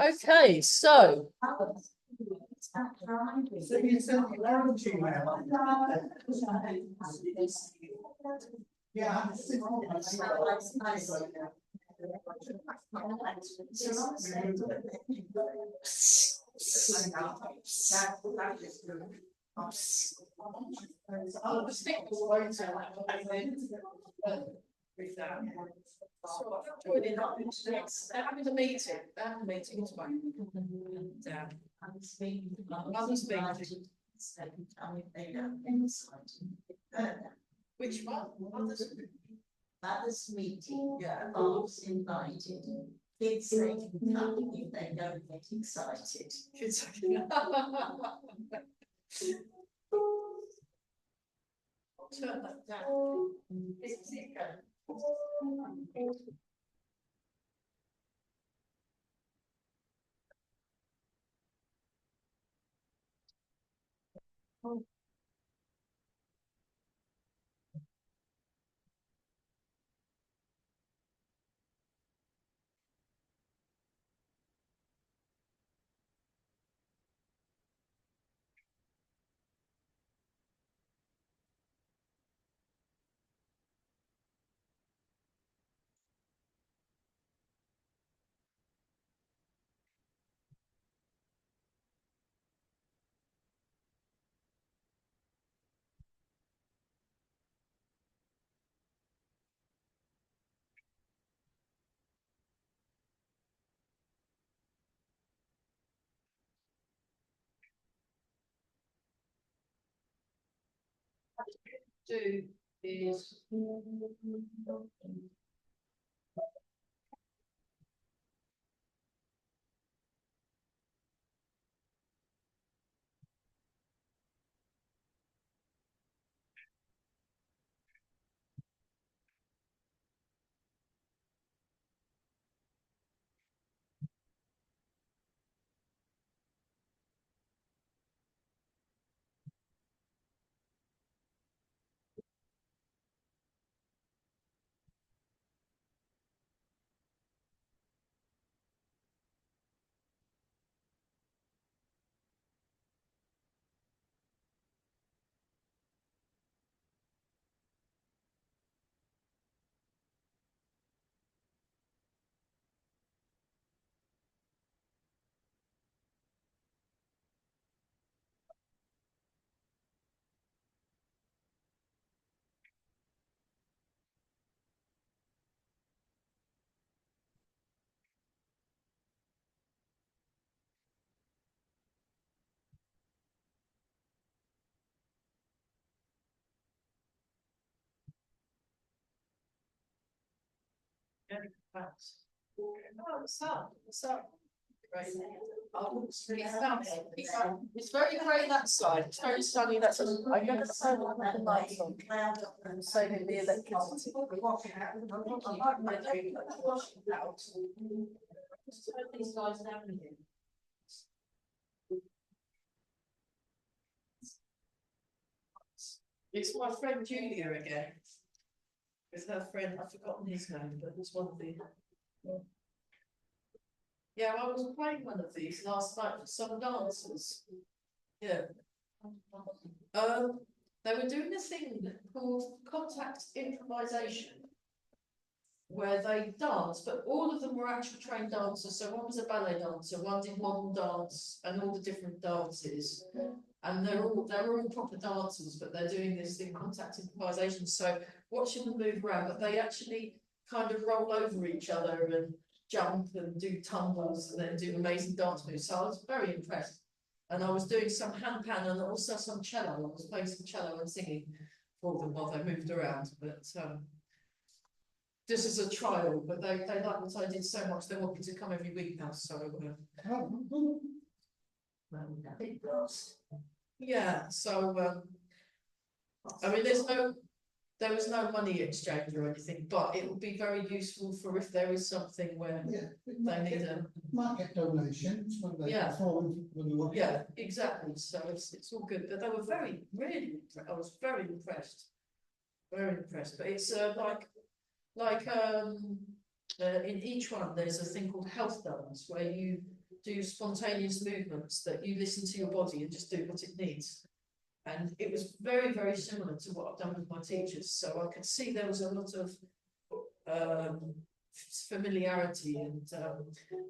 Okay, so they're having a meeting. They're having a meeting tomorrow. Mother's meeting. Which one? Mother's meeting. Yeah. Bob's invited. Kids say can come if they don't get excited. Turn that down. Do is what's up? Great. It's very grey that side. It's very sunny that side. I'm going to turn the lights on. I'm saving the electricity. These guys down here. It's my friend Julia again. With her friend, I've forgotten his name, but it's one of the. Yeah, I was playing one of these last night for some dancers. Yeah. They were doing a thing called contact improvisation, where they dance, but all of them were actual trained dancers. So one was a ballet dancer, one did modern dance, and all the different dances. And they're all proper dancers, but they're doing this thing, contact improvisation. So watching them move around, but they actually kind of roll over each other and jump and do tumbles and then do amazing dance moves. So I was very impressed. And I was doing some handpan and also some cello. I was playing some cello and singing for them while they moved around. But this is a trial, but they like what I did so much, they want me to come every week now. So yeah, so I mean, there was no money exchange or anything, but it would be very useful for if there is something where they need a market donations when they perform. Yeah, exactly. So it's all good, but they were I was very impressed, But it's in each one there's a thing called health dance where you do spontaneous movements that you listen to your body and just do what it needs. And it was very, very similar to what I've done with my teachers. So I could see there was a lot of familiarity, and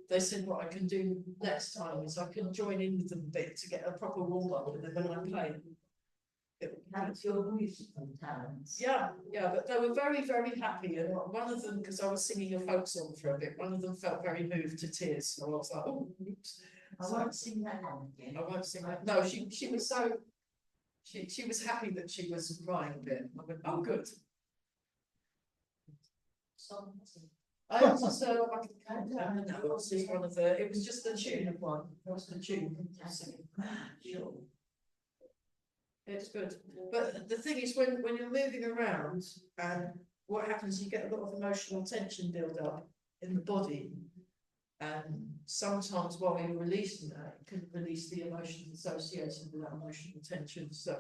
they said what I can do next time is I can join in with them a bit to get a proper warm up, and then when I play. That's your musical talents. Yeah, but they were very, very happy, and one of them, because I was singing a folk song for a bit, one of them felt very moved to tears, so I was like, oh, oops. I won't sing that one again. I won't sing that. No, she was so, she was happy that she was crying a bit. I went, oh, good. I also, it was just one of the, it was just the tune of one. It was the tune. Sure. It's good. But the thing is, when you're moving around, and what happens, you get a lot of emotional tension build up in the body. And sometimes while you're releasing that, you can release the emotions associated with that emotional tension. So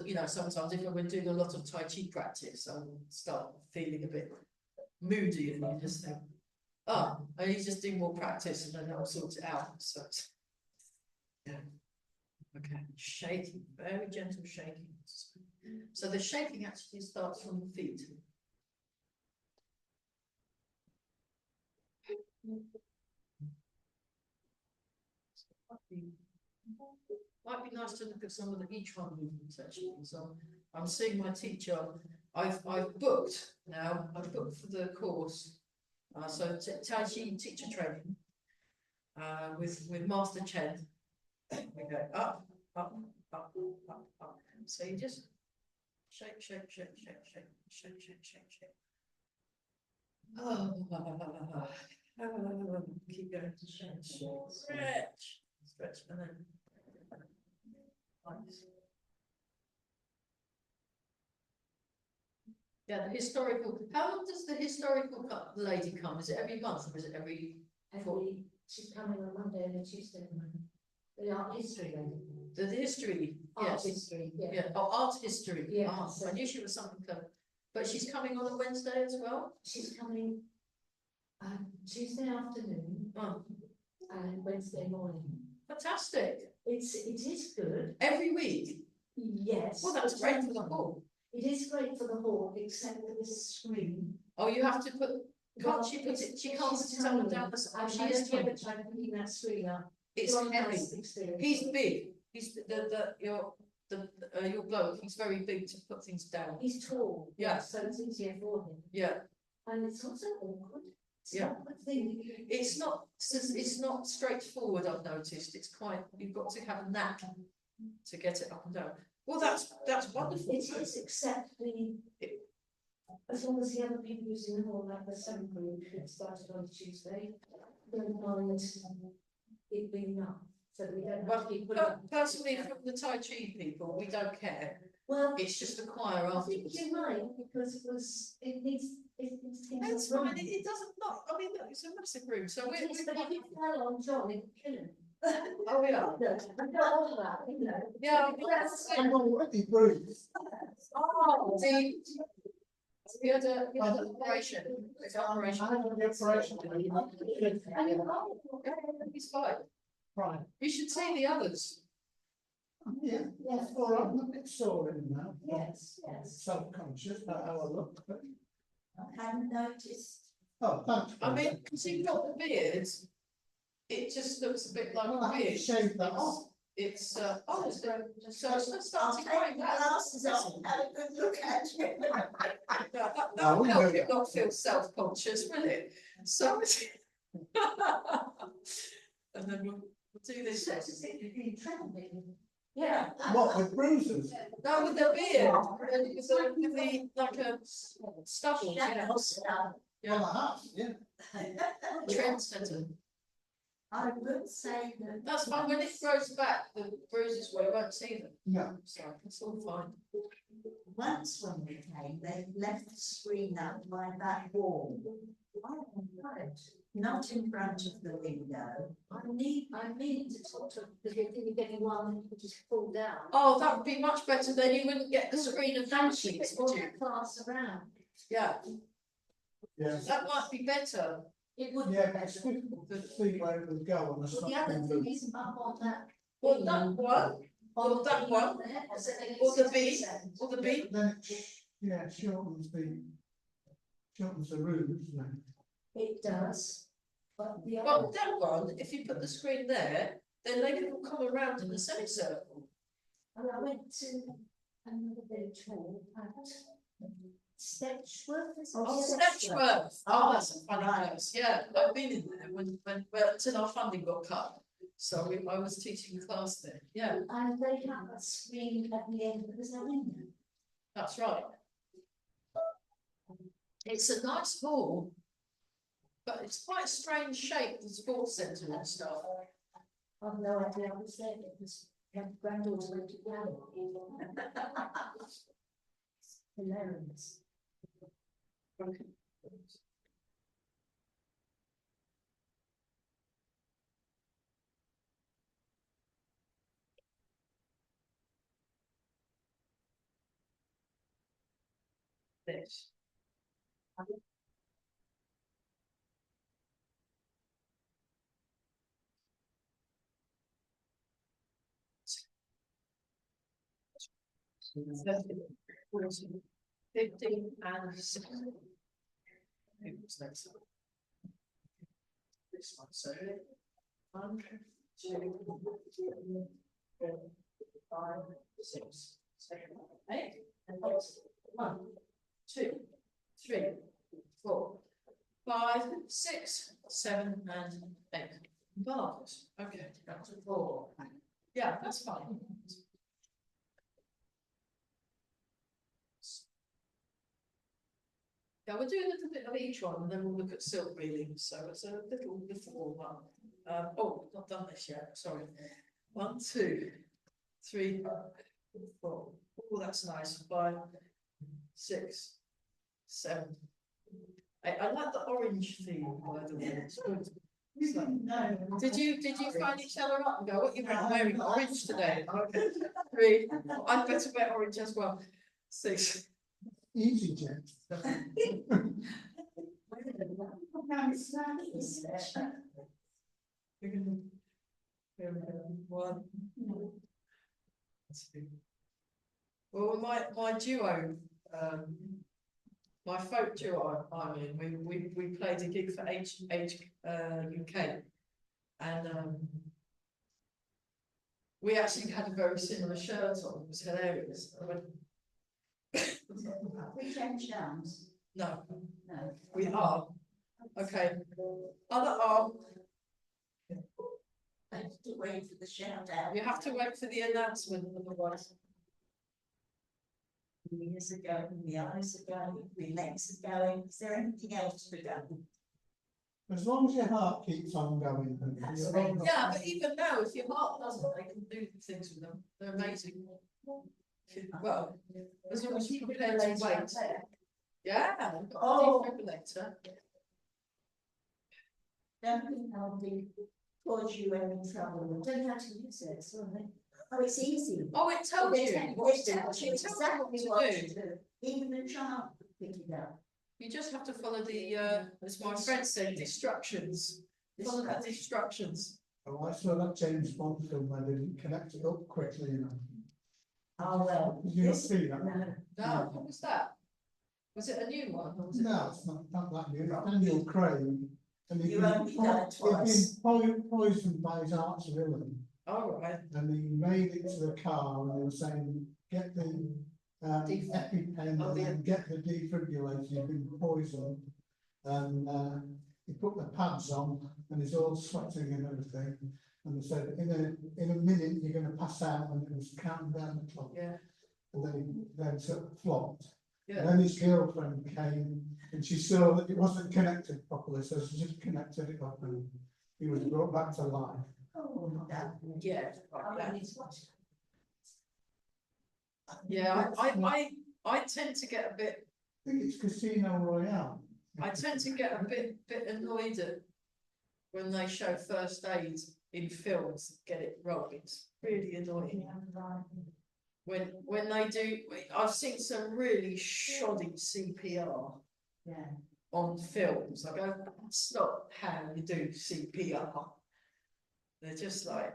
you know, sometimes if we're doing a lot of Tai Chi practice, I start feeling a bit moody, and you just think, oh, I need to just do more practice, and then I'll sort it out. So yeah. Okay, shaking, very gentle shaking. So the shaking actually starts from the feet. Might be nice to look at some of the Yiquan movements actually. So I'm seeing my teacher. I've booked now. I've booked for the course. So Tai Chi teacher training. With Master Chen. We go up, up, up, up, up. So you just shake, shake, shake, shake, shake, shake, shake, shake, shake. Oh, keep going. Stretch, stretch, and then like this. Yeah, the historical. How long does the historical lady come? Is it every month, or is it every? She's coming on Monday and Tuesday. The art history lady. The history, Art yes. history, yeah. Yeah. Oh, art history. Yeah. Oh, I knew she was something clever. But she's coming on a Wednesday as well? She's coming Tuesday afternoon Oh, and Wednesday morning. fantastic. It is good. Every week? Yes. Well, that's great for the hall. It is great for the hall, except for this screen. Oh, you have to put, can't she put it, she can't put it up and down the, oh, she is trying tiny. to putting that screen up. It's heavy. He's big. He's your bloke, he's very big to put things down. He's tall. Yeah. So it's easier for him. Yeah. And it's also awkward. It's Yeah. not a thing. It's not straightforward, I've noticed. It's quite, you've got to have a knack to get it up and down. Well, that's wonderful. It is, except as long as the other people using the hall, like the 7 group that started on Tuesday, don't mind it being up. So we don't have to keep putting Personally, from the Tai Chi people, we don't care. Well, It's just the choir I think afterwards. you're right, because it needs. That's fine. It doesn't not. I mean, look, it's a massive room. So But if you fell on John, it'd kill him. Oh yeah. I don't want that, you know. Yeah. I'm already bruised. Oh, see. We had an operation. It's an operation. I had an operation. Yeah, he's fine. Right. You should see the others. Yeah, Yes. all right, I'm a bit sore in now. Yes. Self-conscious about how I look, but, I haven't noticed. oh, thanks. I mean, because you've got the beard, it just looks a bit like Well, a I have beard. to shave that off. It's so it's starting I'll like take the that. glasses off and have a good look at you. That will help you not feel self-conscious, will it? So and then we'll do this. Yeah. What, with bruises? No, with the beard, with the like a stubble. Yeah. Well, I have, yeah. Trendsetter. I would say that. That's fine. When it grows back, the bruises we won't see them. Yeah. So it's all fine. Once when we came, they left the screen up by that wall. Not in front of the window. I need to talk to them because you're getting one that could just fall down. Oh, that would be much better. Then you wouldn't get the screen of fan sheets, would you? Class around. Yeah, Yeah. that might be better. It would be Yeah, but it's better. difficult to see where it would go on a But the something other thing loop. is up on that. Well, that one, On that one, there, so they or the get V, 7%. or the Yeah, B. but then it, yeah, shortens the route, doesn't It does, but the other. Well, that one, if you put the screen there, then they can all come around in a semicircle. And I went to another village hall at Stechworth. is it? Oh, Stechworth. Stechworth. Oh, that's a funny Right. place. Yeah, I've been in there well, until our funding got cut. So I was teaching a class there. Yeah, And they have a screen at the end, but there's no window. that's right. It's a nice hall, but it's quite a strange shape, the sports centre and stuff. I've no idea I was there because my granddaughter went to Gallon. Hilarious. This. Fifteen and 16. What's next? This one, so 1, 2, 3, 4, 5, 6, 7, 8, and 1, 2, 3, 4, 5, 6, 7, and 8. Marvellous. Okay, that's 4. Yeah, that's fine. Yeah, we'll do a little bit of each one, and then we'll look at silk reeling. So it's a little one. Oh, not done this yet. Sorry. 1, 2, 3, 4. Oh, that's nice. 5, 6, 7, 8. I like the orange theme, by the way. It's good. So, did you find each other up and go, what you wearing orange today? Okay. 3. I'd better wear orange as well. 6. it? Easy, Jen. One. Well, my duo, my folk duo, I mean, we played a gig for UK, and we actually had a very similar shirt on. It was hilarious. I went, We changed arms. no, No. we are okay. Other arm. I have to wait for the shout out. You have to wait for the announcement, otherwise. The ears are going, the eyes are going, the legs are going. Is there anything else to go? As long as your heart keeps on going. That's you're right. on the- Yeah, but even now, if your heart doesn't, they can do things with them. They're amazing. Well, as long as you're prepared to wait. Yeah, Oh. defibrillator. Don't think I'll be cause you any trouble. Don't know how to use it, sorry. Oh, it's easy. Oh, it tells you. It what to do. tells you It tells exactly you what what to to do. do. Even a child could pick it up. You just have to follow the, as my friend said, instructions. Follow the instructions. Oh, I saw that James Bond film where they didn't connect it up quickly enough. Oh, well. Did you not see that? No. No, what was that? Was it a new one? Or was it? No, it's not that new. Daniel Craig. And You only done it twice. He'd been poisoned by his arch villain. Oh, right. And he made it to the car and they were saying, get the EpiPen Oh, and yeah. then get the defibrillator, you've been poisoned. And he put the pads on and he's all sweating and everything. And they said, in a minute, you're going to pass out, and it was counting down the clock. Yeah. And then he then sort of flopped. Yeah. And then his girlfriend came and she saw that it wasn't connected properly, so she just connected it up and he was brought back to life. Oh, no. Yeah. I Right, mean, it's what? yeah. I tend to get a bit. I think it's Casino Royale. I tend to get a bit annoyed at when they show first aid in films. Get it wrong. It's really annoying. When they do, I've seen some really shoddy CPR. Yeah. on films. I go, that's not how you do CPR. They're just like,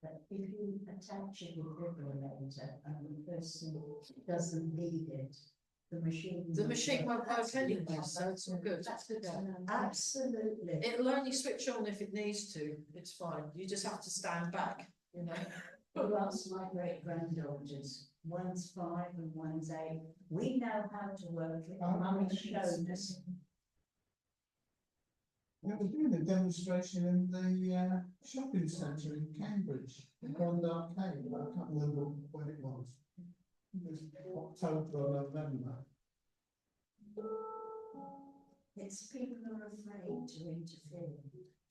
But if you attach a defibrillator and the person doesn't need it, the machine. won't work anyway, so it's all good. That's good Yeah. to know. Absolutely. It'll only switch on if it needs to. It's fine. You just have to stand back, you know. You ask my great granddaughters, one's 5 and one's 8. We know how to work it. Mummy showed us. They were doing a demonstration in the shopping centre in Cambridge, the Grand Arcade. I can't remember when it was. It was October or November. It's people are afraid to interfere.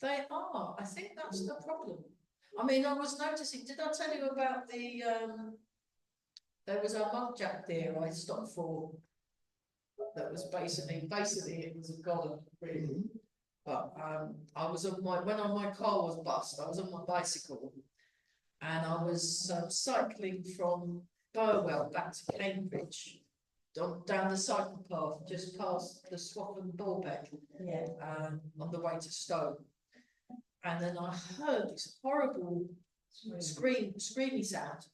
They are. I think that's the problem. I mean, I was noticing, did I tell you about the, there was a muntjac deer I stopped for that was basically it was a golem, really. But I was on when my car was bust, I was on my bicycle and I was cycling from Burwell back to Cambridge down the cycle path just past the Swaffham Bullbeck on the way to Stowe. And then I heard this horrible screamy sound.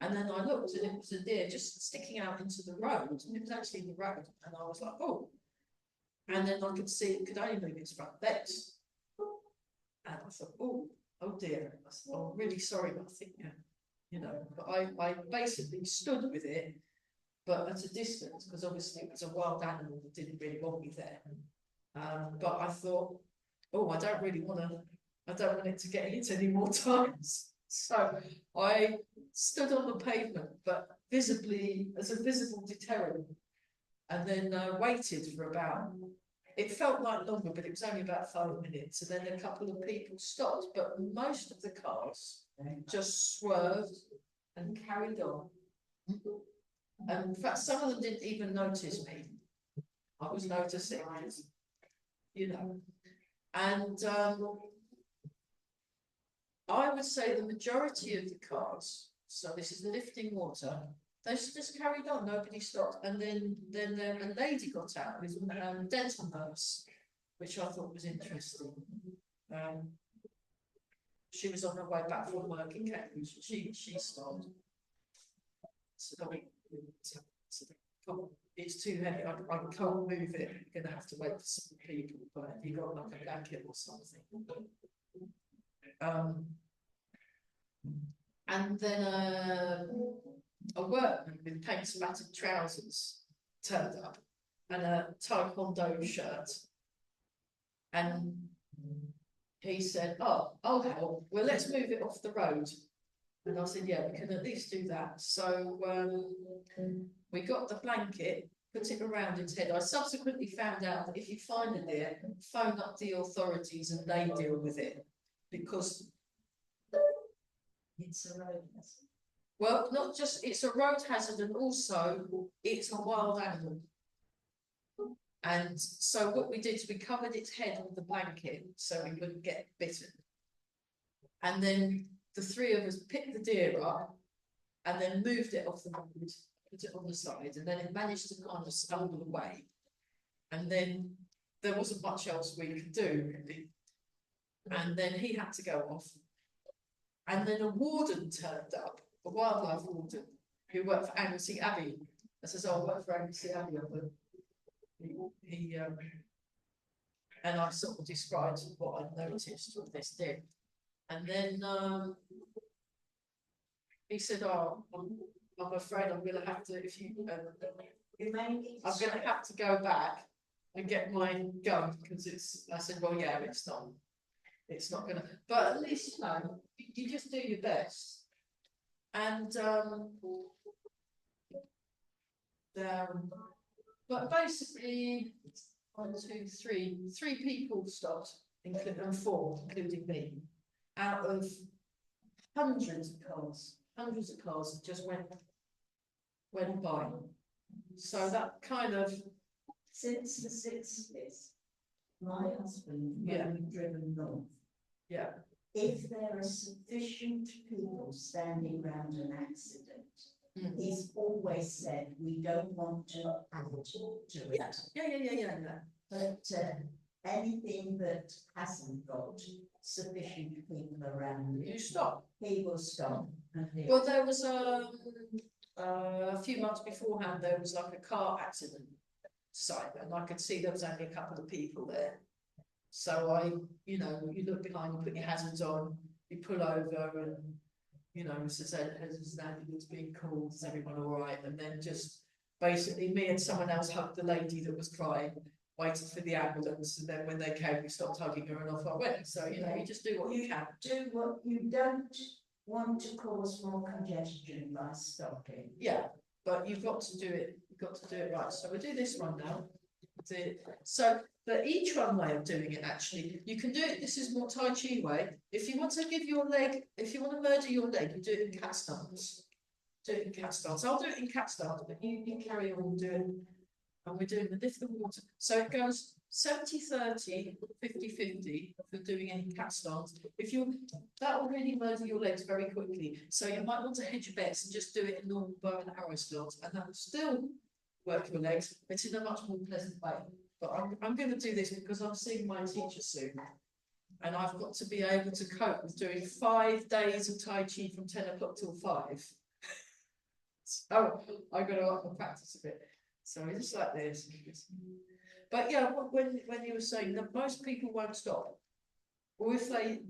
And then I looked and it was a deer just sticking out into the road. And it was actually the road. And I was like, oh. And then I could see it could only move its front legs. And I thought, oh dear. I said, oh, I'm really sorry, but I think, you know, but I basically stood with it, but at a distance, because obviously it was a wild animal that didn't really want me there. But I thought, oh, I don't want it to get hit any more times. So I stood on the pavement, but visibly as a visible deterrent, and then waited for about, it felt like longer, but it was only about 5 minutes. And then a couple of people stopped, but most of the cars just swerved and carried on. And in fact, some of them didn't even notice me. I was noticing, you know, and I would say the majority of the cars, so this is lifting water, they just carried on, nobody stopped. And then a lady got out with a dental nurse, which I thought was interesting. She was on her way back from work in Cambridge. She stopped. So, it's too heavy, I can't move it. You're gonna have to wait for some people, but you got like a blanket or something. And then a workman with paint spattered trousers turned up and a taekwondo shirt, and he said, oh hell, well, let's move it off the road. And I said, yeah, we can at least do that. So we got the blanket, put it around its head. I subsequently found out that if you find a deer, phone up the authorities and they deal with it, because it's a road hazard. Well, not just it's a road hazard, and also it's a wild animal. And so what we did is we covered its head with the blanket so we wouldn't get bitten. And then the three of us picked the deer up and then moved it off the road, put it on the side, and then it managed to kind of stumble away. And then there wasn't much else we could do, really. And then he had to go off. And then a warden turned up, a wildlife warden, who worked for Anglesey Abbey. I says, oh, I work for Anglesey Abbey. And I sort of described what I'd noticed with this deer. And then he said, oh, I'm afraid I'm going to have to, if you, I'm going to have to go back and get my gun, because it's, I said, well, yeah, it's not going to, but at least, you know, you just do your best. And but basically 1, 2, 3 people stopped, including 4, including me, out of hundreds of cars that just went by. So that kind of, since the 60s, my husband, when we've driven north, if there are sufficient people standing around an accident, he's always said, we don't want to add to it. Yeah. But anything that hasn't got sufficient people around You it, stop. he will stop. And Well, there was a few months beforehand, there was like a car accident site, and I could see there was only a couple of people there. So you look behind, you put your hazards on, you pull over, and has an ambulance being called? Is everyone all right? And then just basically me and someone else hugged the lady that was crying, waited for the ambulance, and then when they came, we stopped hugging her and off I went. So you just do what you can. Do what you don't want to cause more congestion by stopping. Yeah, but you've got to do it. You've got to do it right. So we do this one now. So the Yiquan way of doing it, actually, you can do it. This is more Tai Chi way. If you want to give your leg, if you want to murder your leg, you do it in cat stance. Do it in cat stance. I'll do it in cat stance, but you carry on doing. And we're doing the lift the water. So it goes 70-30, 50-50 for doing any cat stance. That will really murder your legs very quickly. So you might want to hedge your bets and just do it in normal bow and arrow stance, and that will still work your legs, but in a much more pleasant way. But I'm going to do this because I'm seeing my teacher soon, and I've got to be able to cope with doing 5 days of Tai Chi from 10 o'clock till 5. So I've got to up my practice a bit. So it's like this. But yeah, when you were saying that most people won't stop, or if they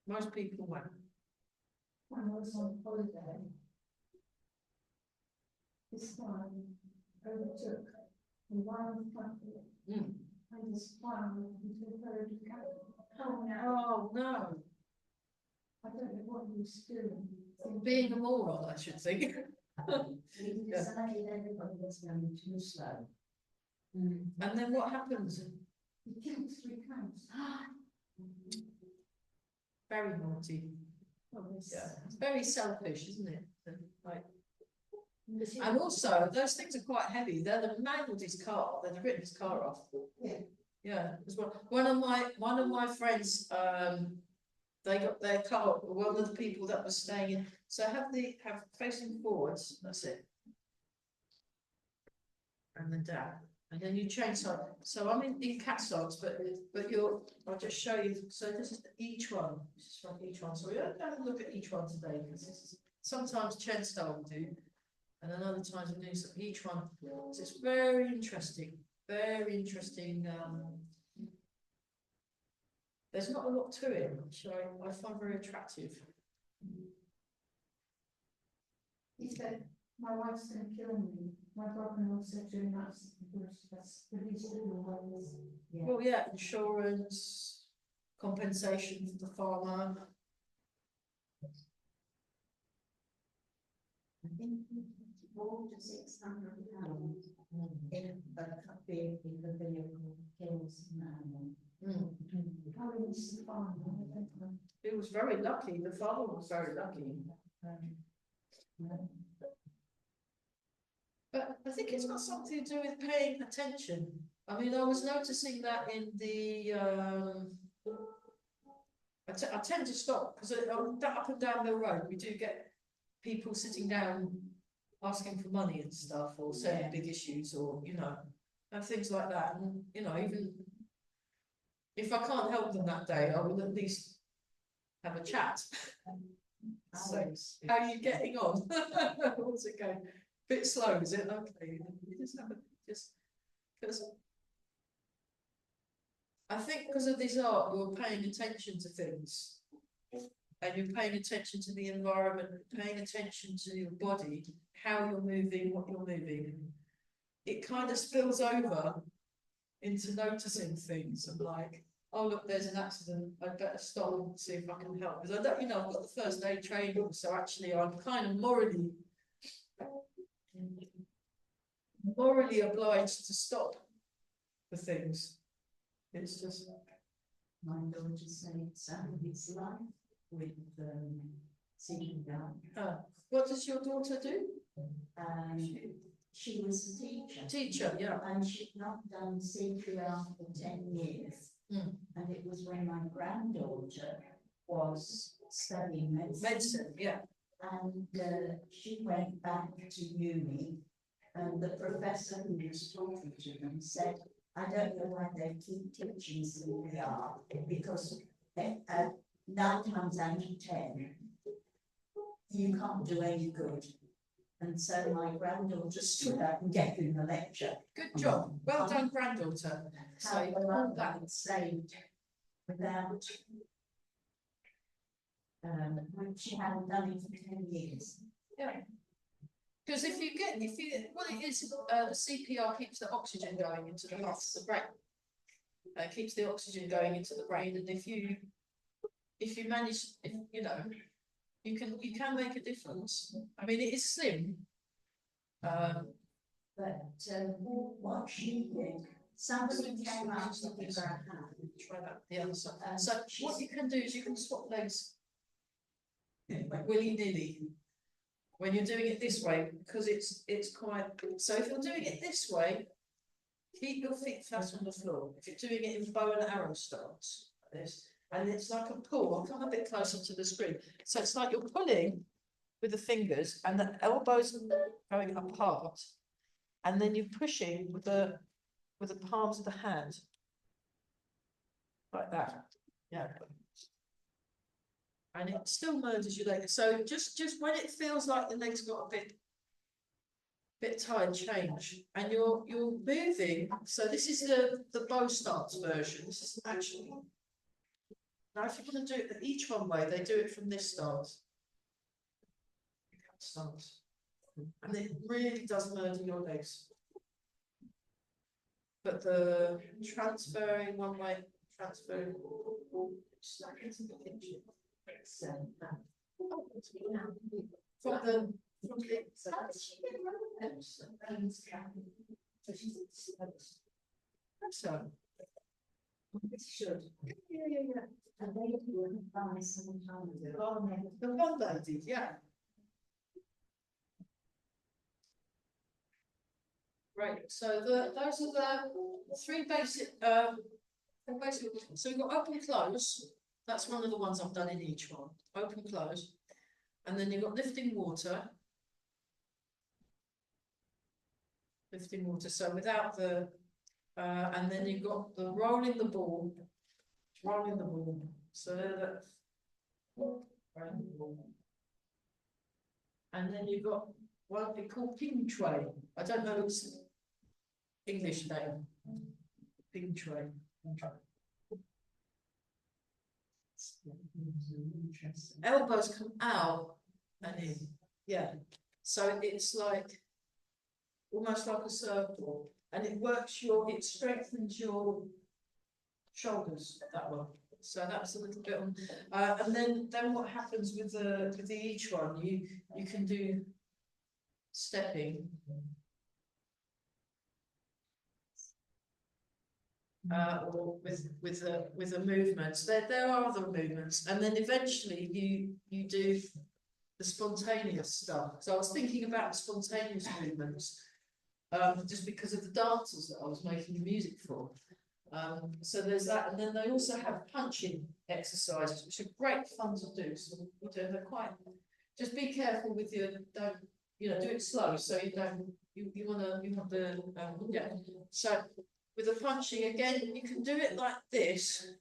most people won't. When I was on holiday, this time overtook a wild couple and this farm into a herd of cattle. Oh no. Oh no. I don't know what he was doing. Being a moron, I should think. He decided everybody was going too slow. And then what happens? He killed 3 cows. Very naughty. Yeah. It's very selfish, isn't it? Like, and also, those things are quite heavy. They're mangled his car. They've written his car off. Yeah. As well. One of my friends, they got their car. One of the people that was staying in. So have facing forwards. That's it. And then down. And then you change side. So I'm in cat stance, but I'll just show you. So this is each one. This is from each one. So we don't have a look at each one today because this is sometimes Chen style will do, and then other times we do each one. So it's very interesting. Very interesting. There's not a lot to it, which I find very attractive. He said, my wife's going to kill me. My brother-in-law said doing that's the least of your ways. Well, yeah, insurance, compensation for the farmer. I think £400 to £600 if a vehicle kills an animal. He was very lucky. The farmer was very lucky. But I think it's got something to do with paying attention. I mean, I was noticing that in the. I tend to stop because up and down the road we do get people sitting down asking for money and stuff, or saying big issues, or and things like that. And even if I can't help them that day, I will at least have a chat. So, how are you getting on? What's it going? Bit slow, is it? Okay, you just because I think because of this art, you're paying attention to things, and you're paying attention to the environment, paying attention to your body, how you're moving, what you're moving. It kind of spills over into noticing things and like, oh look, there's an accident. I better stop and see if I can help. Because I don't, I've got the first aid training, so actually I'm kind of morally obliged to stop for things. It's just My daughter saved somebody's life with sitting down. What does your daughter do? She was a teacher. Teacher, yeah. And she'd not done CPR for 10 years. And it was when my granddaughter was studying medicine. Medicine, yeah. And she went back to uni, and the professor who was talking to them said, I don't know why they keep teaching CPR, because 9 times out of 10, you can't do any good. And so my granddaughter stood up and gave him a lecture. Good job. Well done, granddaughter. So How you the pulled mother that. saved without, when she hadn't done it for 10 years. Yeah. Because what it is, CPR keeps the oxygen going into the heart, the brain. Keeps the oxygen going into the brain, and if you manage, you know, you can make a difference. I mean, it is slim. But what she did, somebody came up to give her a hand. Try that the other side. So what you can do is you can swap legs willy-nilly when you're doing it this way, because it's quite. So if you're doing it this way, keep your feet flat on the floor. If you're doing it in bow and arrow stance, like this, and it's like a pull. I'll come a bit closer to the screen. So it's like you're pulling with the fingers, and the elbows going apart, and then you're pushing with the palms of the hand, like that. Yeah. And it still merges your legs. So just when it feels like the legs got a bit tired, change, and you're moving. So this is the bow stance version. This is actually, now if you want to do it each one way, they do it from this stance, and it really does murder your legs. But the transferring one way, transferring so it should. Yeah. And they wouldn't buy some time ago. The one lady, yeah. Right, so those are the three basic so we've got open close. That's one of the ones I've done in each one. Open close. And then you've got lifting water. Lifting water, so without the and then you've got the rolling the ball. Rolling the ball. So that's rolling the ball. And then you've got what they call ping tray. I don't know its English name. Ping tray. Elbows come out and in. Yeah. So it's like almost like a circle, and it strengthens your shoulders that one. So that's a little bit on, and then what happens with the each one? You can do stepping, or with a movement. There are other movements, and then eventually you do the spontaneous stuff. So I was thinking about spontaneous movements, just because of the dancers that I was making the music for. So there's that, and then they also have punching exercises, which are great fun to do. So they're quite. Just be careful with your don't do it slow, so you don't you want the yeah. So with the punching again, you can do it like this,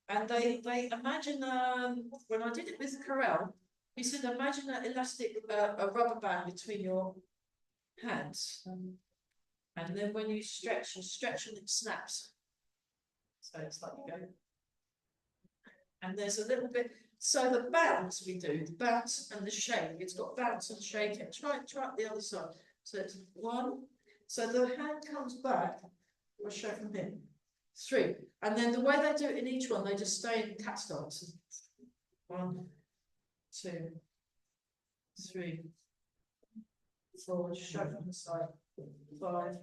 and they imagine when I did it with Carell, he said imagine an elastic a rubber band between your hands, and then when you stretch and it snaps. So it's like you go, and there's a little bit. So the bounce we do, the bounce and the shake. It's got bounce and shake. And try the other side. So it's 1. So the hand comes back. I'll show from here. 3, and then the way they do it in each one, they just stay in cat stance. 1, 2, 3, 4. Show from the side. 5,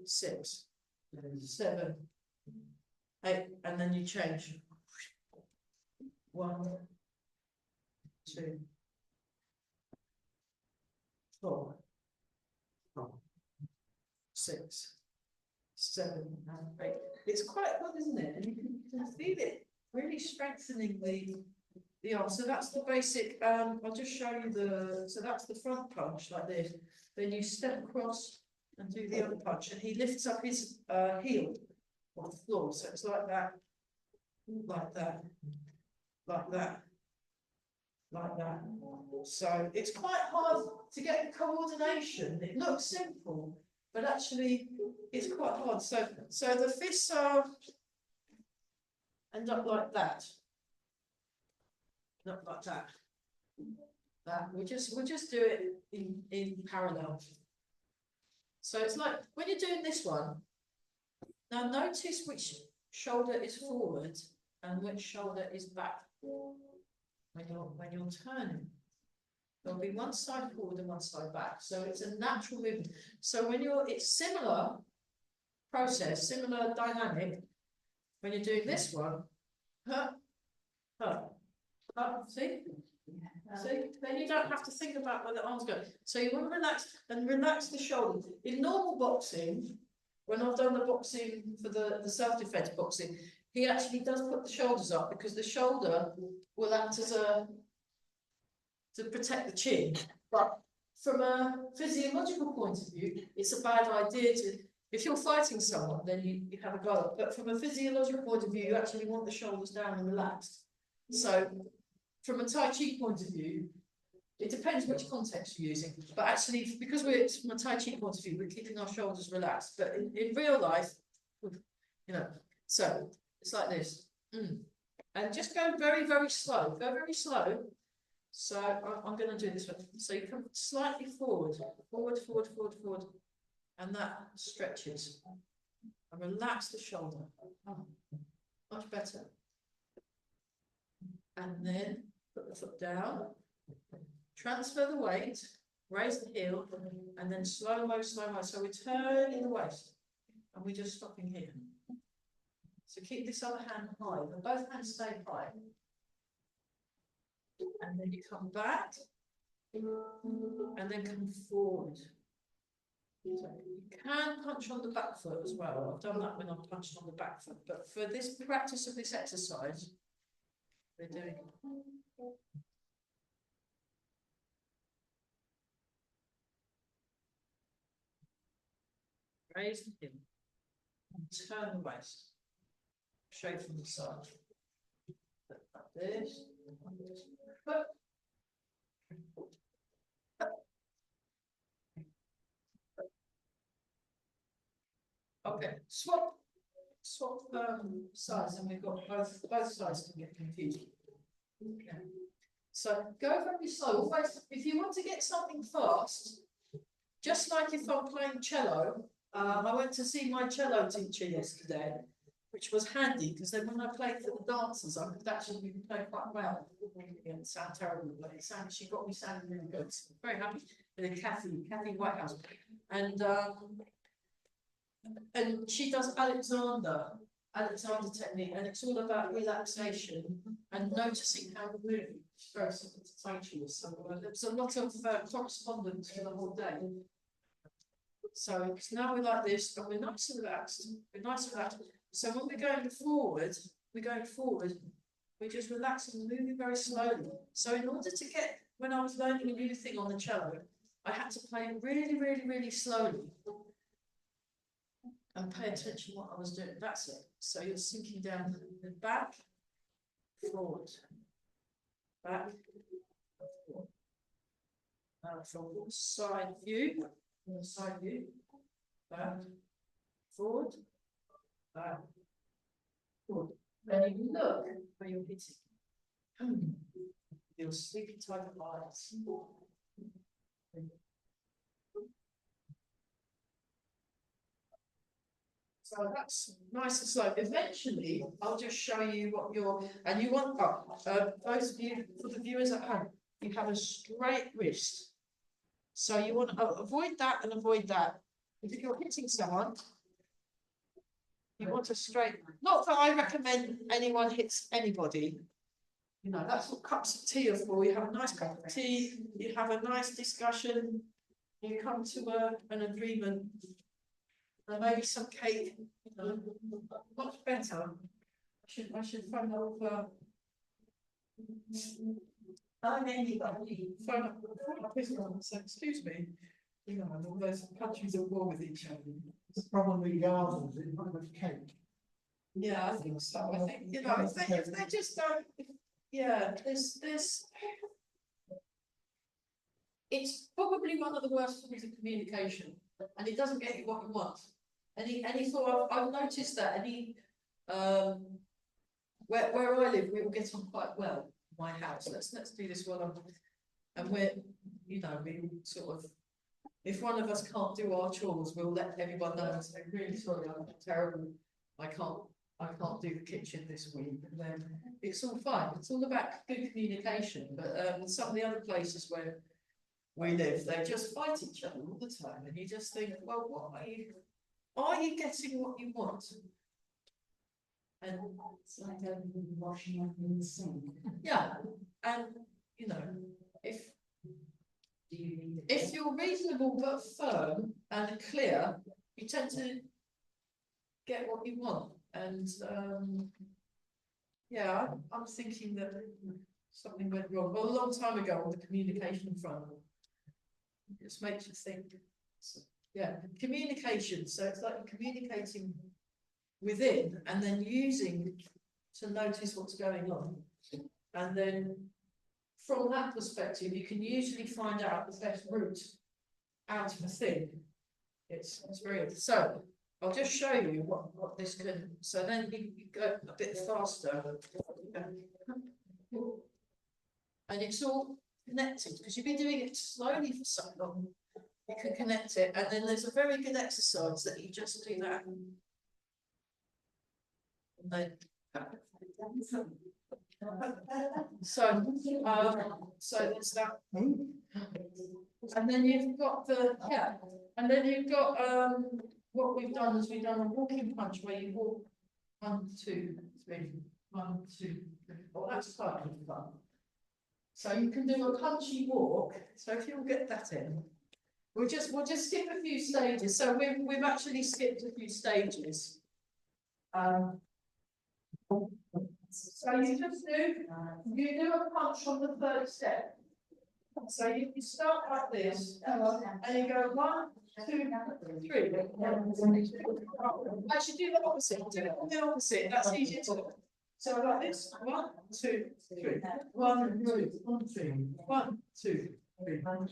6, 7, 8, and then you change. 1, 2, 4, 6, 7, and 8. It's quite good, isn't it? And you can feel it really strengthening the arm. So that's the basic, I'll just show you so that's the front punch like this. Then you step across and do the other punch, and he lifts up his heel on the floor. So it's like that, like that, like that, like that. So it's quite hard to get the coordination. It looks simple, but actually it's quite hard. So the fists end up like that. Not like that. We'll just do it in parallel. So it's like when you're doing this one. Now notice which shoulder is forward and which shoulder is back. When you're turning, there'll be one side forward and one side back. So it's a natural movement. So when it's similar process, similar dynamic. When you're doing this one, see? See, then you don't have to think about where the arms go. So you want to relax the shoulder. In normal boxing, when I've done the boxing for the self-defense boxing, he actually does put the shoulders up because the shoulder will act as to protect the chin. But from a physiological point of view, it's a bad idea if you're fighting someone, then you have a go up. But from a physiological point of view, you actually want the shoulders down and relaxed. So from a Tai Chi point of view, it depends which context you're using. But actually, because from a Tai Chi point of view, we're keeping our shoulders relaxed. But in real life, so it's like this. And just go very, very slow. Go very slow. So I'm going to do this one. So you come slightly forward, forward, forward, forward, forward. And that stretches. And relax the shoulder. Much better. And then put the foot down, transfer the weight, raise the heel, and then slow-mo, slow-mo. So we're turning the waist, and we're just stopping here. So keep this other hand high, and both hands stay high. And then you come back, and then come forward. So you can punch on the back foot as well. I've done that when I've punched on the back foot, but for this practice of this exercise, we're doing raise the heel and turn the waist straight from the side. Like this. Okay, swap sides, and we've got both sides can get confused. Okay. So go very slow. Always, if you want to get something fast, just like if I'm playing cello, I went to see my cello teacher yesterday, which was handy because then when I played for the dancers, I could actually play quite well. It didn't sound terrible, but she got me sounding really good. So very happy with Kathy Whitehouse, and she does Alexander technique, and it's all about relaxation and noticing how we move. It's very simple to Tai Chi. So there's a lot of correspondence for the whole day. So now we're like this, and we're nice and relaxed. So when we're going forward, we're just relaxing and moving very slowly. So in order to when I was learning a new thing on the cello, I had to play really, really, really slowly. And pay attention to what I was doing. That's it. So you're sinking down the back, forward, back, forward. From the side view, back, forward, back, forward. Then you look where you're hitting. Your sleepy type of eyes. So that's nice and slow. Eventually, I'll just show you what and you want, those of you, for the viewers at home, you have a straight wrist. So you want to avoid that and avoid that. If you're hitting someone, you want a straight, not that I recommend anyone hits anybody. That's what cups of tea are for. You have a nice cup of tea, you have a nice discussion, you come to an agreement. Maybe some cake, much better. I should phone over And then you got the phone up Israel and say, excuse me, you know, and all those countries at war with each other. The problem with Gaza is it's not much cake. Yeah, I think so. I think, you know, if they just don't, yeah, there's. It's probably one of the worst forms of communication, and it doesn't get you what you want. Any sort of, I've noticed that where I live, we all get on quite well. My house. Let's do this while and we're, you know, we sort of, if one of us can't do our chores, we'll let everyone know and say, really sorry, I'm terrible. I can't do the kitchen this week, and then it's all fine. It's all about good communication. But some of the other places where we live, they just fight each other all the time, and you just think, well, what are you getting what you want? And it's like washing up in the sink. yeah, and you know, if you're reasonable but firm and clear, you tend to get what you want. And yeah, I'm thinking that something went wrong. Well, a long time ago on the communication front. It just makes you think. Yeah, communication. So it's like communicating within and then using to notice what's going on. And then from that perspective, you can usually find out the best route out of a thing. It's very, so I'll just show you what this can, so then you go a bit faster. And it's all connected, because you've been doing it slowly for so long. You can connect it, and then there's a very good exercise that you just do that. And then, so there's that. And then you've got and then you've got what we've done is we've done a walking punch where you walk 1, 2, 3, 1, 2, 3. Oh, that's quite fun. So you can do a punchy walk. So if you'll get that in, we'll just skip a few stages. So we've actually skipped a few stages. So you just do a punch on the third step. So you start like this, and you go 1, 2, 3. Actually, do the opposite. Do it on the opposite. That's easier to do. So like this. 1, 2, 3. 1, 2, 1, 2, 1, 2, 3. 1,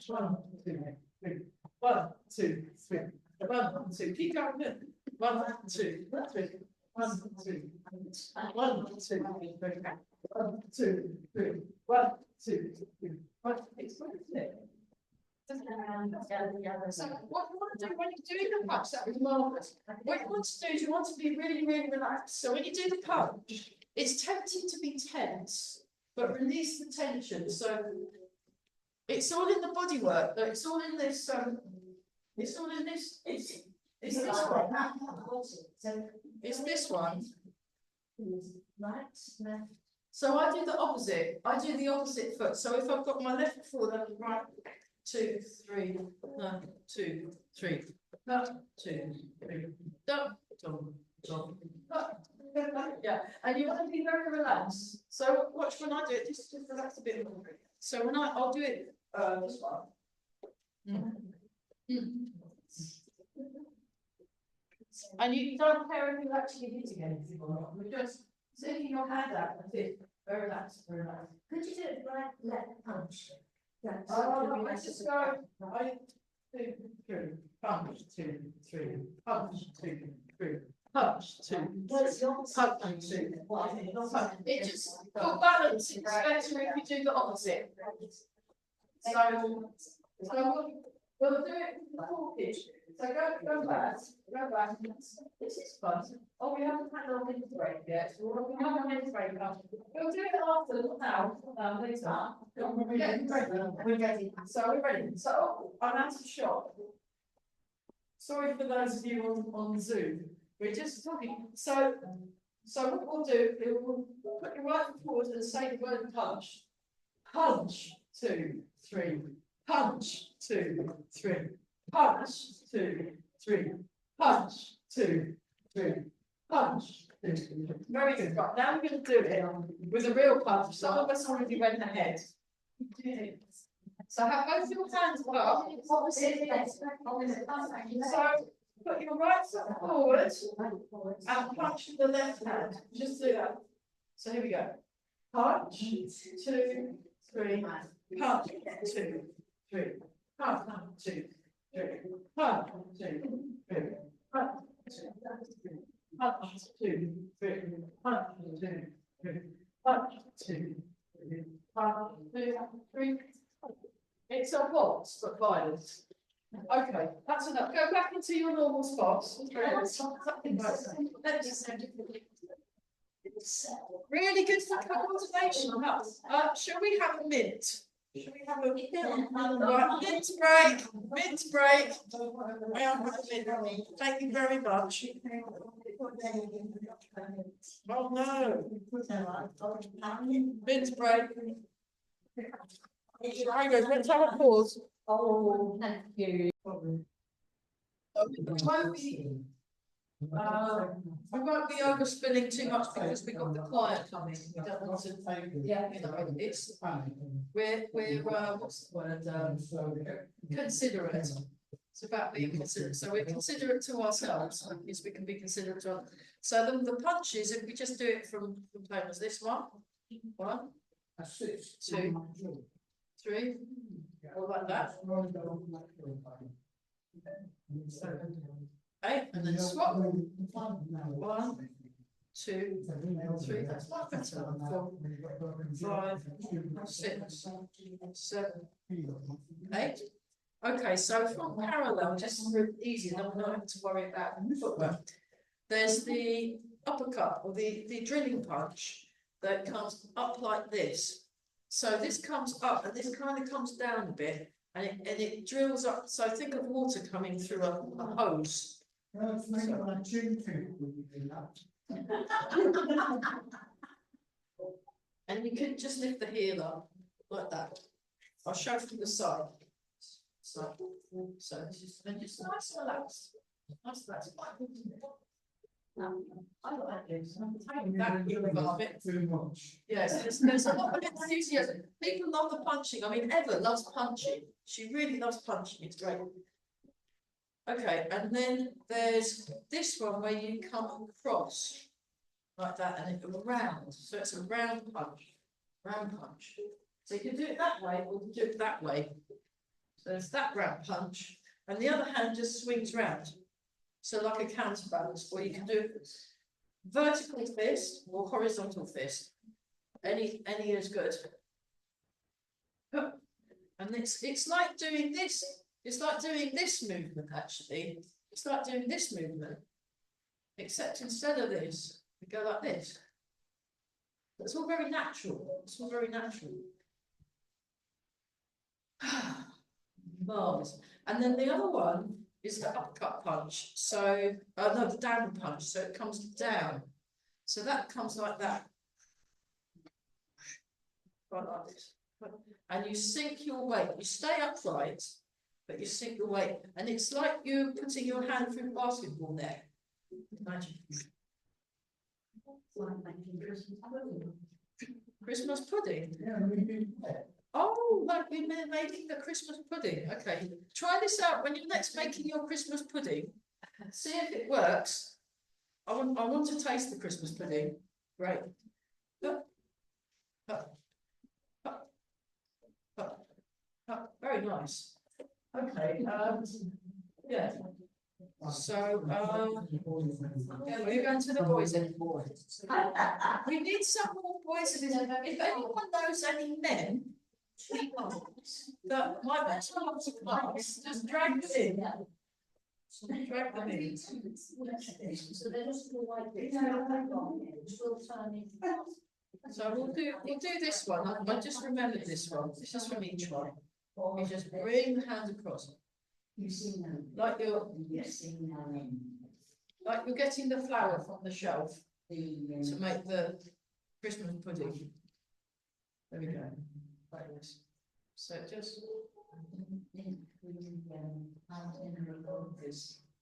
2, 3. 1, 2, 3. 1, 2. Keep going. 1, 2, 3. 1, 2, 1, 2, 3. 1, 2, 3. 1, 2, 3. It's what is it? So what you want to do when you do the punch, that was marvellous. What you want to do is you want to be really, really relaxed. So when you do the punch, it's tempting to be tense, but release the tension. So it's all in the body work, but it's all in this. It's all in this. It's this one. It's this one. Right, left. So I do the opposite. I do the opposite foot. So if I've got my left foot forward, I can right 2, 3, 1, 2, 3, 1, 2, 3, dum, dum, dum. Yeah, and you want to be very relaxed. So watch when I do it. Just relax a bit more. So when I'll do it this one. And you don't care if you're actually hitting anything or not. We're just taking your hand out and it. Very relaxed, very relaxed. Could you do it right, left punch? That's I just go. 1, 2, 3. Punch 2, 3. Punch 2, 3. Punch 2. What's your Punch 2. It just for balance. It's better if you do the opposite. So we'll do it with the full pitch. So go back. This is fun. Oh, we haven't had our minute break yet. So we have a minute break now. We'll do it after, not now. Later. We're ready. So we're ready. So I'm out of shot. Sorry for those of you on Zoom. We're just talking. So what we'll do is we'll put your right foot forward and say the word punch. Punch 2, 3. Punch 2, 3. Punch 2, 3. Punch 2, 3. punch. Very good. Right, now we're going to do it with a real punch. Some of us already went ahead. So have both your hands up. So put your right foot forward and punch with the left hand. Just do that. So here we go. Punch, 2, 3, punch, 2, 3, punch, 2, 3, punch, 2, 3, punch, 2, 3, punch, 2, 3, punch, 2, 3, punch, 2, 3, punch, 2, 3. It's a box, but violent. Okay, that's enough. Go back into your normal spots. Really good for coordination. Shall we have a mint? Shall we have a right, mint break? Mint break. Thank you very much. Oh no. Mint break. Let's have a pause. Oh, thank you. We won't be overspilling too much because we've got the client coming. We don't want to, Yeah. you know, it's, we're what's the word, considerate. It's about being considerate. So we're considerate to ourselves, because we can be considerate to others. So the punches, if we just do it from playing as this one, 2, 3, all like that. 8, and then swap. 1, 2, 3. That's much better. 4, 5, 6, 7, 8. Okay, so from parallel, just for easy, not having to worry about footwork. There's the uppercut or the drilling punch that comes up like this. So this comes up and this kind of comes down a bit, and it drills up. So think of water coming through a hose. And you can just lift the heel up like that. I'll show from the side. So just nice and relaxed. Nice relaxed. I like this. That heel a bit. Too much. Yes, there's a lot of enthusiasm. People love the punching. I mean, Eva loves punching. She really loves punching. It's great. Okay, and then there's this one where you come across like that and it goes round. So it's a round punch. Round punch. So you can do it that way or you can do it that way. So there's that round punch, and the other hand just swings round. So like a counterbalance, or you can do vertical fist or horizontal fist. Any is good. And it's like doing this. It's like doing this movement actually. It's like doing this movement, except instead of this, we go like this. It's all very natural. It's all very natural. Marvelous. And then the other one is the uppercut punch. So, no, the down punch. So it comes down. So that comes like that. Right like this. And you sink your weight. You stay upright, but you sink your weight. And it's like you're putting your hand through basketball net. Imagine. Christmas pudding. Oh, like we're making the Christmas pudding. Okay, try this out when you're next making your Christmas pudding. See if it works. I want to taste the Christmas pudding. Great. Very nice. Okay. Yeah. So, we're going to the boys then. We need some more boys. If anyone knows any men that might want to come to class, just drag them in. Drag them in. So they're just like this. So we'll do this one. I just remembered this one. This is from each one. You just bring the hands across. Like you're getting the flour from the shelf to make the Christmas pudding. There we go. Like this. So just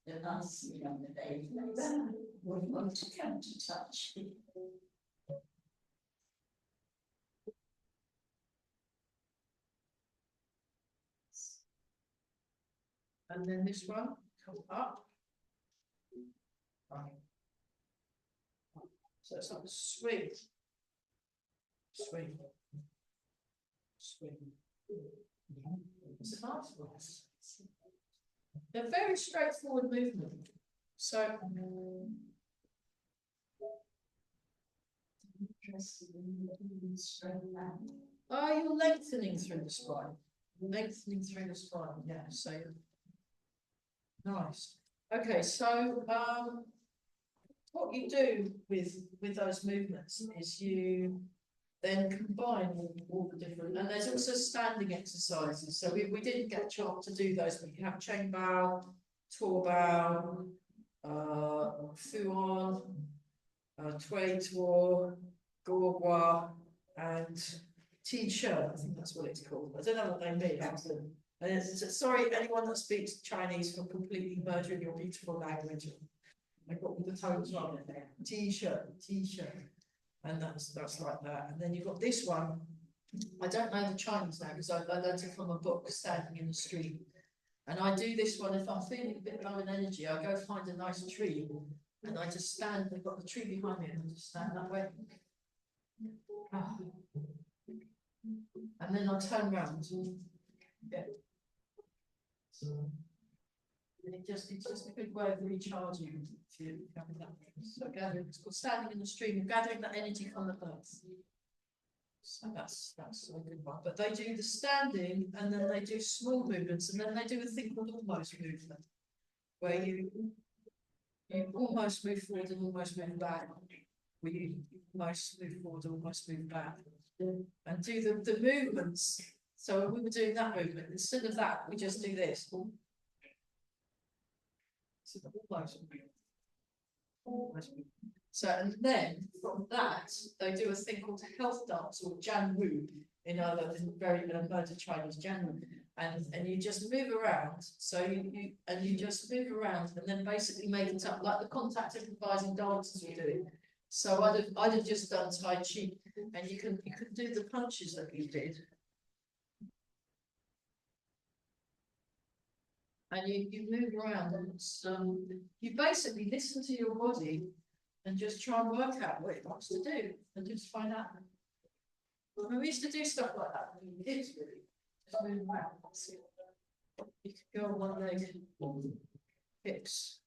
the nice young lady would want to come to touch me. And then this one, come up. Right. So it's like a swing. Swing. Swing. It's a nice one. They're very straightforward movement. So you're lengthening through the spine. Lengthening through the spine, yeah. So nice. Okay, so what you do with those movements is you then combine all the different, and there's also standing exercises. So we didn't get a chance to do those, but you have chain bow, tour bow, fuan, tway tour, gorgua, and t-shirt. I think that's what it's called. I don't know what they mean. And sorry, anyone that speaks Chinese, for completely murdering your beautiful language. I got all the tones wrong in there. T-shirt, and that's like that. And then you've got this one. I don't know the Chinese now because I learned it from a book, Standing in the Street. And I do this one if I'm feeling a bit low in energy. I go find a nice tree, and I just stand. They've got the tree behind me, and I just stand that way. And then I turn around. Yeah. And it's just a good way of recharging if you're having that. So gathering, it's called Standing in the Stream, gathering that energy from the earth. So that's a good one. But they do the standing, and then they do small movements, and then they do a thing called almost movement, where you almost move forward and almost move back. Where you almost move forward, almost move back, and do the movements. So when we were doing that movement, instead of that, we just do this. So so, and then from that, they do a thing called health dance or Janwu in very murdered Chinese Janwu, and you just move around. So you just move around, and then basically make it up like the contact improvising dances we're doing. So I'd have just done Tai Chi, and you can do the punches that we did. And you move around, and you basically listen to your body and just try and work out what it wants to do, and just find out. And we used to do stuff like that when we were kids, really. Just move around. You could go on one leg, hips.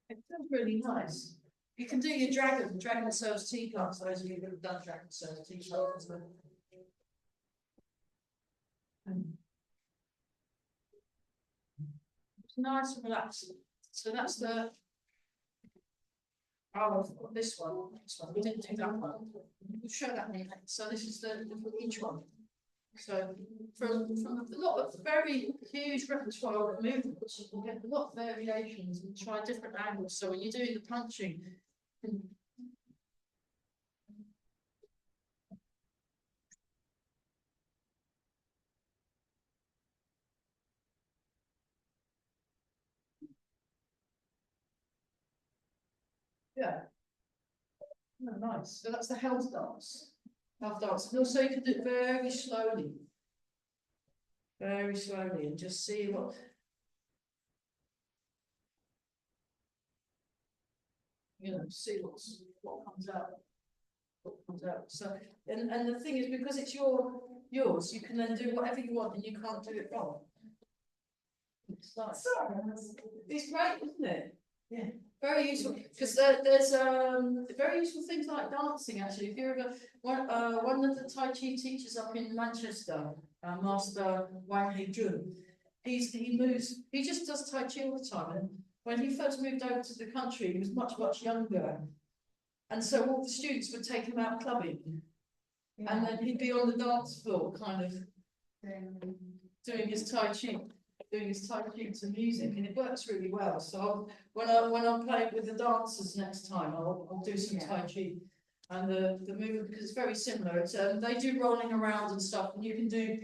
It feels really nice. You can do your dragon serves tea cards, those of you who have done dragon serves tea cards. It's nice and relaxing. So that's the this one. We didn't do that one. We'll show that in a minute. So this is the each one. So from a lot of very huge repertoire of movements, you can get a lot of variations and try different angles. So when you're doing the punching, yeah. Oh, nice. So that's the health dance. Health dance. And also you can do it very slowly. Very slowly, and just see what see what comes out. What comes out. So and the thing is, because it's yours, you can then do whatever you want and you can't do it wrong. It's nice. It's great, isn't it? Yeah. Very useful, because there's very useful things like dancing. Actually, if you're one of the Tai Chi teachers up in Manchester, Master Wang He-jun, he just does Tai Chi all the time. And when he first moved over to the country, he was much younger, and so all the students would take him out clubbing, and then he'd be on the dance floor, kind of doing his Tai Chi. To music, and it works really well. So when I'm playing with the dancers next time, I'll do some Tai Chi. And the movement, because it's very similar, it's, they do rolling around and stuff, and you can do,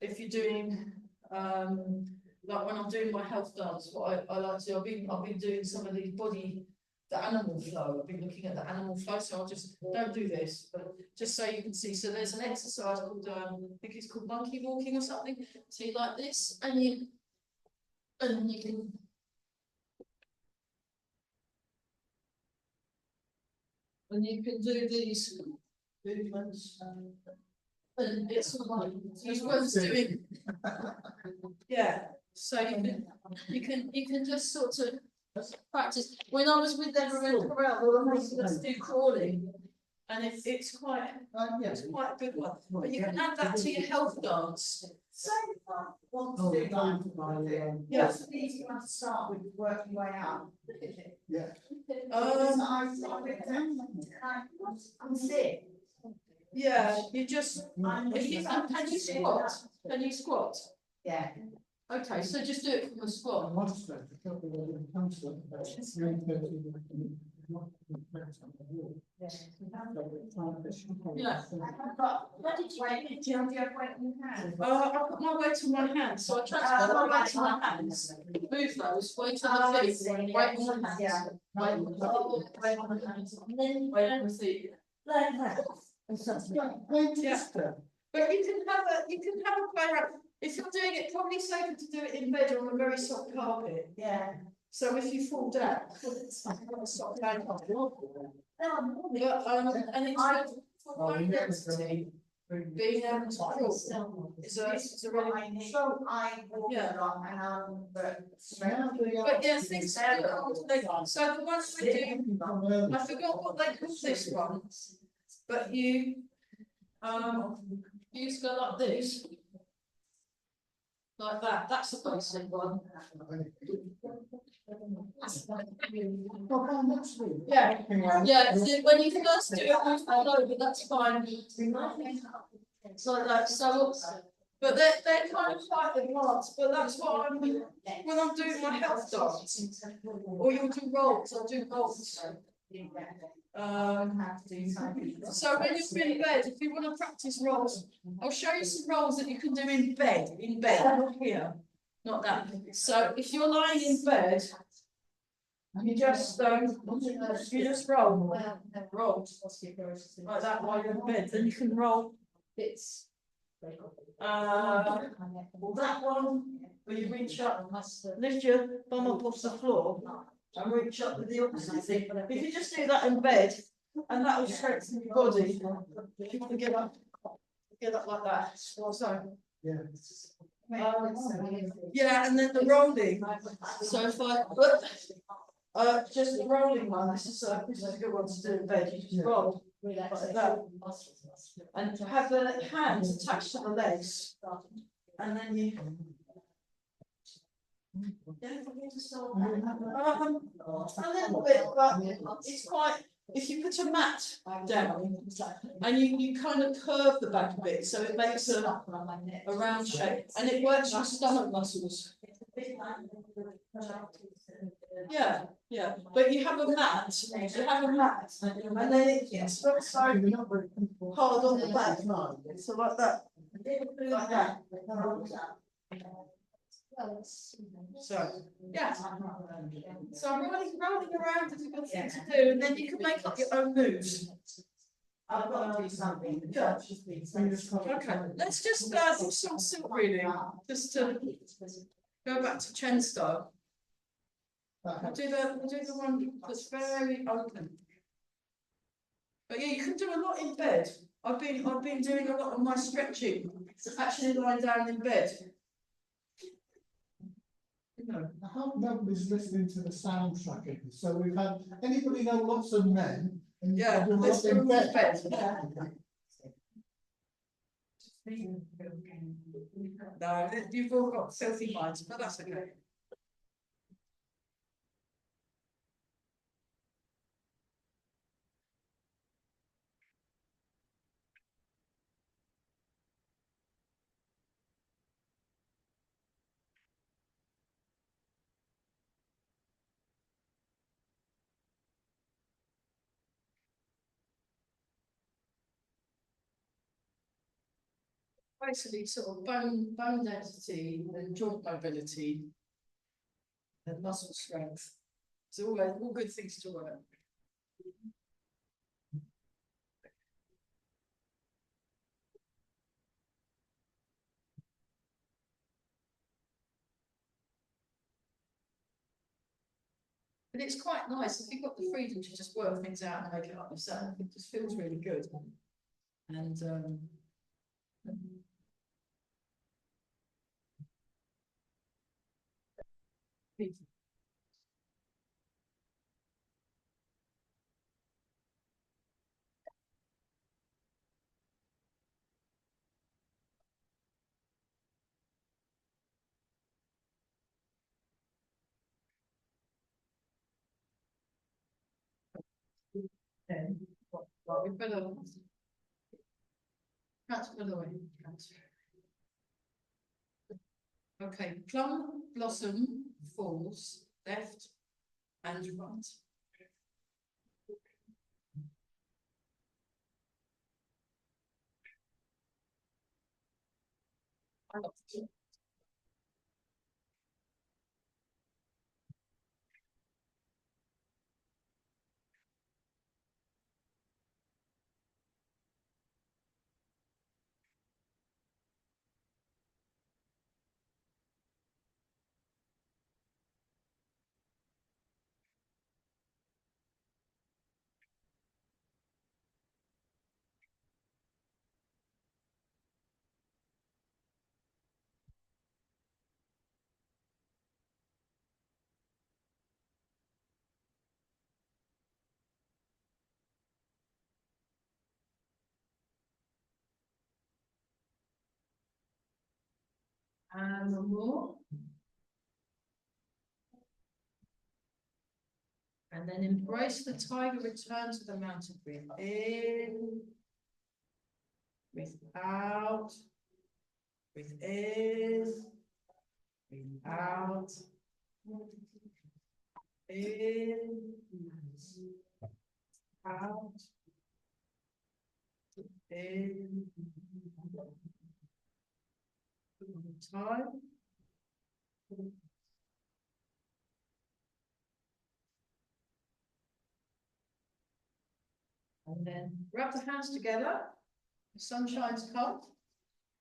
if you're doing, like when I'm doing my health dance, what I like to do, I've been doing some of these the animal flow, I've been looking at the animal flow, so I'll just, don't do this, but just so you can see, so there's an exercise called, I think it's called monkey walking or something, so you like this, and you can, do these movements, and it's sort of like, these ones doing, yeah, so you can just sort of practice. When I was with them around, all I made us do crawling, and it's quite a good one. But you can add that to your health dance. So if I want to do that, Yes. it's easy to start with working way up. Yeah. I'm sick. Yeah, you just, I'm if you can you squat? Can you squat? Yeah. Okay, so just do it from a squat. Yeah. What did you do? Do you have weight in your hand? I put my weight on my hands, so I transfer my weight on my hands. Move those, weight on the feet, weight on the hands. Yeah. Weight on the hands. Weight on the feet. Like that. Yeah. But you can have a play around. If you're doing it, probably safer to do it in bed or on a very soft carpet. Yeah. So if you fall down, it's not a soft bed carpet. But and it's good for bone density. Being able to crawl is a really So I walk Yeah. a lot and But yeah, things to do all today. So the ones we do, I forgot what they call this one, but you just go like this. Like that, that's the basic one. Yeah, yeah, so when you first do it, you fall over, that's fine. It's like that, so, but they're kind of quite advanced, but that's what I'm, when I'm doing my health dance, or you'll do rolls, I'll do rolls. So when you're in bed, if you want to practice rolls, I'll show you some rolls that you can do in bed, not here, not that. So if you're lying in bed, you just roll like that while you're in bed, then you can roll. It's well, that one where you reach up, lift your bum up off the floor and reach up with the opposite thing. If you just do that in bed, and that will strengthen your body. If you want to get up like that. So yeah, and then the rolling. So if I just the rolling one, this is a good one to do in bed. You just roll like that. And have the hands attached to the legs. And then you a little bit, but it's quite, if you put a mat down and you kind of curve the back a bit, so it makes a round shape and it works your stomach muscles. Yeah, yeah, but you have a mat, and then it's not so hard on the back, so like that, like that. So, yeah. So rolling around is a good thing to do, and then you can make up your own moves. I've got to do something. Yeah. Okay, let's just do some silk reading, just to go back to Chen style. We'll do the one that's very open. But yeah, you can do a lot in bed. I've been doing a lot of my stretching, actually lying down in bed. I hope nobody's listening to the soundtrack of this. So we've had, anybody know lots of men? And Yeah, do let's lots do in them in bed. No, you've all got filthy minds, but that's okay. basically sort of bone density and joint mobility and muscle strength. It's all good things to work. But it's quite nice if you've got the freedom to just work things out and make it up yourself. It just feels really good. And well, we better transfer the way. Okay, plum blossom falls left and right. And one more. And then embrace the tiger, return to the mountain. Breathe in. Breathe out. Breathe in. Breathe out. In. Out. In. Time. And then wrap the hands together. The sunshine's come.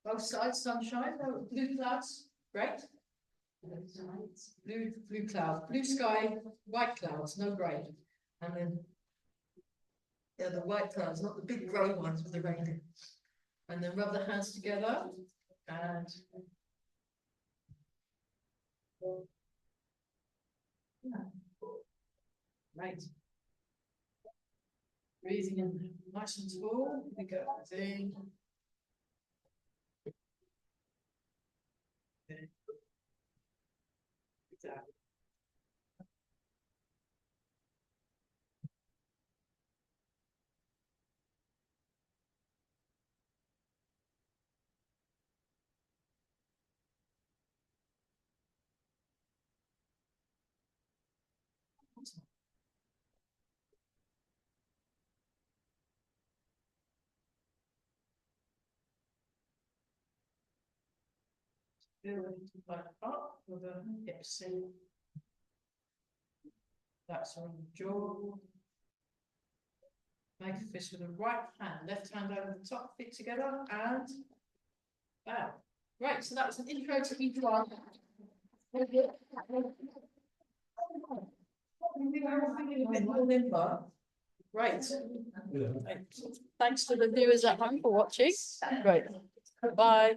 Both sides sunshine. No, blue clouds. Great. Blue clouds. Blue sky. White clouds. No grey. And then the white clouds, not the big grey ones with the rain in. And then rub the hands together. And right. Breathing in nice and tall. We go in. Exactly. Feeling back up with the hips in. That's on the jaw. Make a fist with the right hand, left hand over the top, feet together, and bow. Right, so that was an intro to Yiquan. Right. Thanks to the viewers at home for watching. Great. Bye.